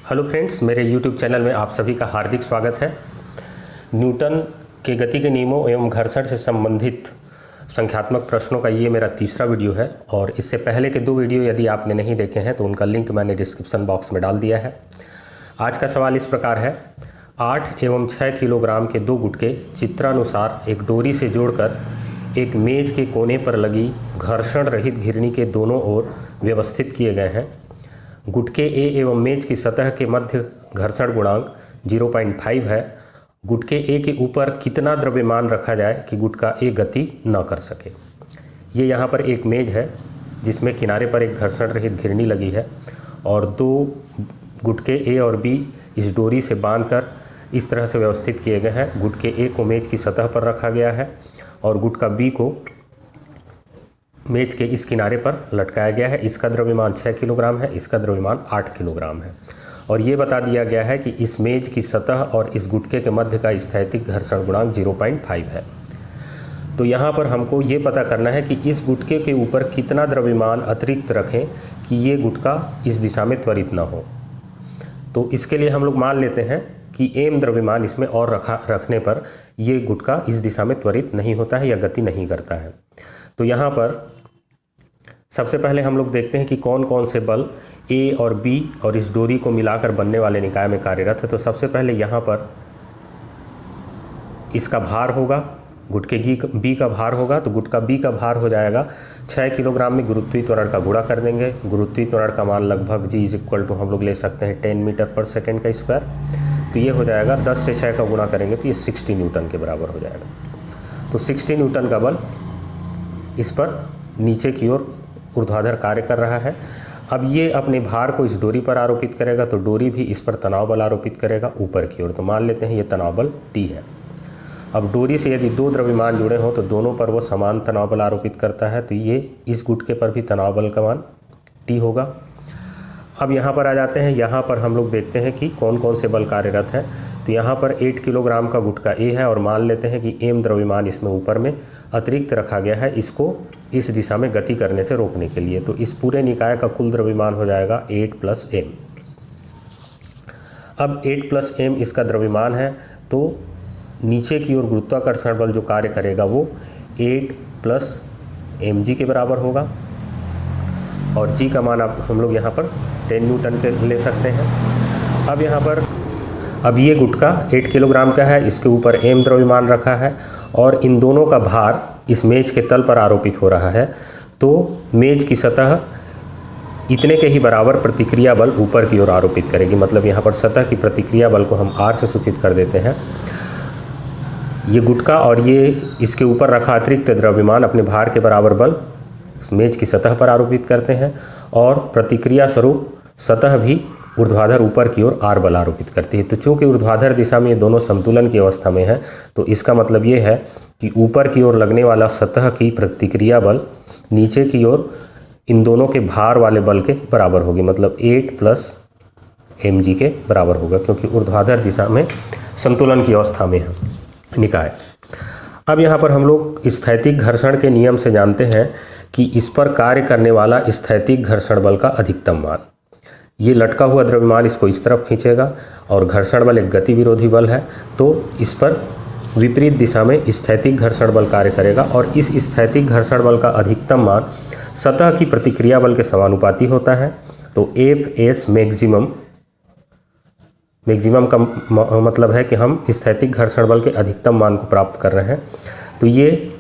Hello friends, मेरे YouTube channel में आप सभी का हार्दिक स्वागत है। न्यूटन के गति के नियमों एवं घर्षण से संबंधित संख्यात्मक प्रश्नों का ये मेरा तीसरा वीडियो है और इससे पहले के 2 वीडियो यदि आपने नहीं देखे हैं तो उनका लिंक मैंने डिस्क्रिप्शन बॉक्स में डाल दिया है। आज का सवाल इस प्रकार है, 8 एवं 6 किलोग्राम के 2 गुटके चित्रानुसार एक डोरी से जोड़कर एक मेज के कोने पर लगी घर्षण रहित घिरनी के दोनों ओर व्यवस्थित किए गए हैं। गुटके ए एवं मेज की सतह के मध्य घर्षण गुणांक 0.5 है। गुटके ए के ऊपर कितना द्रव्यमान रखा जाए कि गुटका ए गति न कर सके। ये यहाँ पर एक मेज है जिसमें किनारे पर एक घर्षण रहित घिरनी लगी है और 2 गुटके ए और बी इस डोरी से बांधकर इस तरह से व्यवस्थित किए गए हैं। गुटके ए को मेज की सतह पर रखा गया है और गुटका बी को मेज के इस किनारे पर लटकाया गया है। इसका द्रव्यमान 6 किलोग्राम है, इसका द्रव्यमान 8 किलोग्राम है और ये बता दिया गया है कि इस मेज की सतह और इस गुटके के मध्य का स्थैतिक घर्षण गुणांक 0.5 है। तो यहाँ पर हमको ये पता करना है कि इस गुटके के ऊपर कितना द्रव्यमान अतिरिक्त रखें कि ये गुटका इस दिशा में त्वरित ना हो। तो इसके लिए हम लोग मान लेते हैं कि m द्रव्यमान इसमें और रखने पर ये गुटका इस दिशा में त्वरित नहीं होता है या गति नहीं करता है। तो यहाँ पर सबसे पहले हम लोग देखते हैं कि कौन कौन से बल A और B और इस डोरी को मिलाकर बनने वाले निकाय में कार्यरत है। तो सबसे पहले यहाँ पर इसका भार होगा, गुटके B का भार होगा, तो गुटका B का भार हो जाएगा 6 किलोग्राम में गुरुत्वीय त्वरण का गुणा कर देंगे। गुरुत्वीय त्वरण का मान लगभग G = हम लोग ले सकते हैं 10 मीटर पर सेकेंड का स्क्वायर। तो ये हो जाएगा 10 से 6 का गुणा करेंगे तो ये 60 न्यूटन के बराबर हो जाएगा। तो 60 न्यूटन का बल इस पर नीचे की ओर ऊर्ध्वाधर कार्य कर रहा है। अब ये अपने भार को इस डोरी पर आरोपित करेगा तो डोरी भी इस पर तनाव बल आरोपित करेगा ऊपर की ओर। तो मान लेते हैं ये तनाव बल T है। अब डोरी से यदि 2 द्रव्यमान जुड़े हों तो दोनों पर वो समान तनाव बल आरोपित करता है, तो ये इस गुटके पर भी तनाव बल का मान T होगा। अब यहाँ पर आ जाते हैं, यहाँ पर हम लोग देखते हैं कि कौन कौन से बल कार्यरत हैं। तो यहाँ पर 8 किलोग्राम का गुटका A है और मान लेते हैं कि m द्रव्यमान इसमें ऊपर में अतिरिक्त रखा गया है इसको इस दिशा में गति करने से रोकने के लिए। तो इस पूरे निकाय का कुल द्रव्यमान हो जाएगा 8 + m। अब 8 + m इसका द्रव्यमान है तो नीचे की ओर गुरुत्वाकर्षण बल जो कार्य करेगा वो 8 + mg के बराबर होगा और g का मान हम लोग यहाँ पर 10 न्यूटन के ले सकते हैं। अब यहाँ पर ये गुटका 8 किलोग्राम का है, इसके ऊपर m द्रव्यमान रखा है और इन दोनों का भार इस मेज के तल पर आरोपित हो रहा है। तो मेज की सतह इतने के ही बराबर प्रतिक्रिया बल ऊपर की ओर आरोपित करेगी। मतलब यहाँ पर सतह की प्रतिक्रिया बल को हम r से सूचित कर देते हैं। ये गुटका और ये इसके ऊपर रखा अतिरिक्त द्रव्यमान अपने भार के बराबर बल इस मेज की सतह पर आरोपित करते हैं और प्रतिक्रिया स्वरूप सतह भी ऊर्ध्वाधर ऊपर की ओर r बल आरोपित करती है। तो चूंकि ऊर्ध्वाधर दिशा में ये दोनों संतुलन की अवस्था में है तो इसका मतलब ये है कि ऊपर की ओर लगने वाला सतह की प्रतिक्रिया बल नीचे की ओर इन दोनों के भार वाले बल के बराबर होगी। मतलब 8 + mg के बराबर होगा क्योंकि ऊर्ध्वाधर दिशा में संतुलन की अवस्था में है निकाय। अब यहाँ पर हम लोग स्थैतिक घर्षण के नियम से जानते हैं कि इस पर कार्य करने वाला स्थैतिक घर्षण बल का अधिकतम मान, ये लटका हुआ द्रव्यमान इसको इस तरफ खींचेगा और घर्षण बल एक गति विरोधी बल है तो इस पर विपरीत दिशा में स्थैतिक घर्षण बल कार्य करेगा और इस स्थैतिक घर्षण बल का अधिकतम मान सतह की प्रतिक्रिया बल के समानुपाती होता है। तो Fs मैक्सिमम का मतलब है कि हम स्थैतिक घर्षण बल के अधिकतम मान को प्राप्त कर रहे हैं। तो ये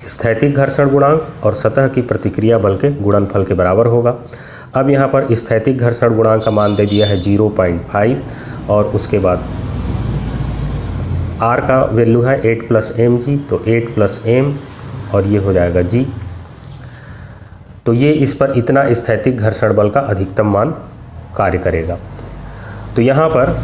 स्थैतिक घर्षण गुणांक और सतह की प्रतिक्रिया बल के गुणनफल के बराबर होगा। अब यहाँ पर स्थैतिक घर्षण गुणांक का मान दे दिया है 0.5 और उसके बाद r का वैल्यू है 8 + mg, तो 8 + m और ये हो जाएगा g। तो ये इस पर इतना स्थैतिक घर्षण बल का अधिकतम मान कार्य करेगा। तो यहाँ पर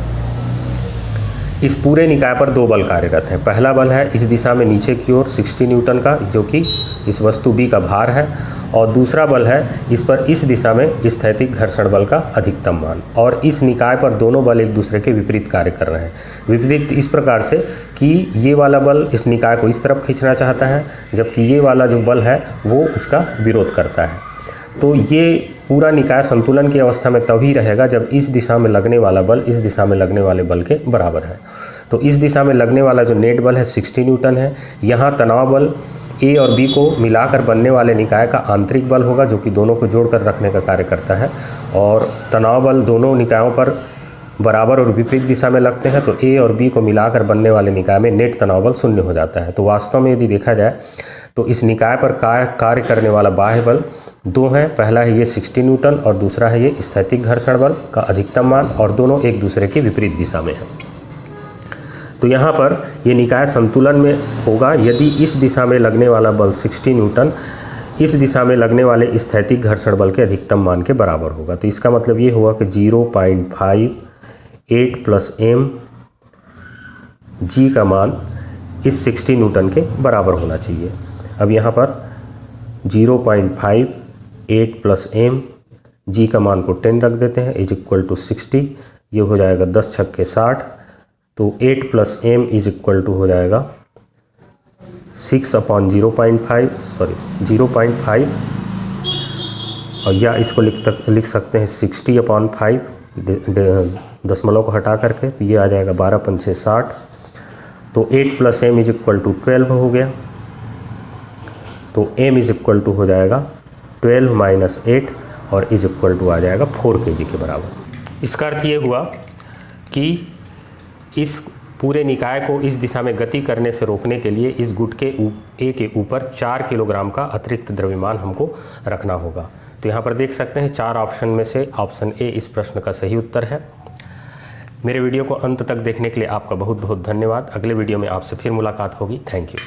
इस पूरे निकाय पर 2 बल कार्यरत हैं। पहला बल है इस दिशा में नीचे की ओर 60 न्यूटन का जो कि इस वस्तु B का भार है और दूसरा बल है इस पर इस दिशा में स्थैतिक घर्षण बल का अधिकतम मान। और इस निकाय पर दोनों बल एक दूसरे के विपरीत कार्य कर रहे हैं। विपरीत इस प्रकार से कि ये वाला बल इस निकाय को इस तरफ खींचना चाहता है जबकि ये वाला जो बल है वो इसका विरोध करता है। तो ये पूरा निकाय संतुलन की अवस्था में तभी रहेगा जब इस दिशा में लगने वाला बल इस दिशा में लगने वाले बल के बराबर है। तो इस दिशा में लगने वाला जो नेट बल है 60 न्यूटन है। यहाँ तनाव बल ए और बी को मिलाकर बनने वाले निकाय का आंतरिक बल होगा जो कि दोनों को जोड़कर रखने का कार्य करता है, और तनाव बल दोनों निकायों पर बराबर और विपरीत दिशा में लगते हैं। तो ए और बी को मिलाकर बनने वाले निकाय में नेट तनाव बल 0 हो जाता है। तो वास्तव में यदि देखा जाए तो इस निकाय पर कार्य करने वाला बाह्य बल दो हैं। पहला है ये 60 न्यूटन और दूसरा है ये स्थैतिक घर्षण बल का अधिकतम मान, और दोनों एक दूसरे के विपरीत दिशा में हैं। तो यहाँ पर ये निकाय संतुलन में होगा यदि इस दिशा में लगने वाला बल 60 न्यूटन इस दिशा में लगने वाले स्थैतिक घर्षण बल के अधिकतम मान के बराबर होगा। तो इसका मतलब ये हुआ कि 0.58 प्लस m g का मान इस 60 न्यूटन के बराबर होना चाहिए। अब यहाँ पर 0.58 प्लस m g का मान को 10 रख देते हैं इज इक्वल टू 60। ये हो जाएगा 10 छक्के 60। तो 8 plus m is equal to हो जाएगा 0.5, और या इसको लिख सकते हैं 60/5 दशमलव को हटा करके। तो ये आ जाएगा 12 पंचे 60। तो 8 plus m is equal to 12 हो गया। तो m इज इक्वल टू हो जाएगा 12 माइनस 8 और इज इक्वल टू आ जाएगा 4 kg के बराबर। इसका अर्थ ये हुआ कि इस पूरे निकाय को इस दिशा में गति करने से रोकने के लिए इस गुट के ए के ऊपर 4 किलोग्राम का अतिरिक्त द्रव्यमान हमको रखना होगा। तो यहाँ पर देख सकते हैं 4 ऑप्शन में से ऑप्शन ए इस प्रश्न का सही उत्तर है। मेरे वीडियो को अंत तक देखने के लिए आपका बहुत बहुत धन्यवाद। अगले वीडियो में आपसे फिर मुलाकात होगी। Thank you.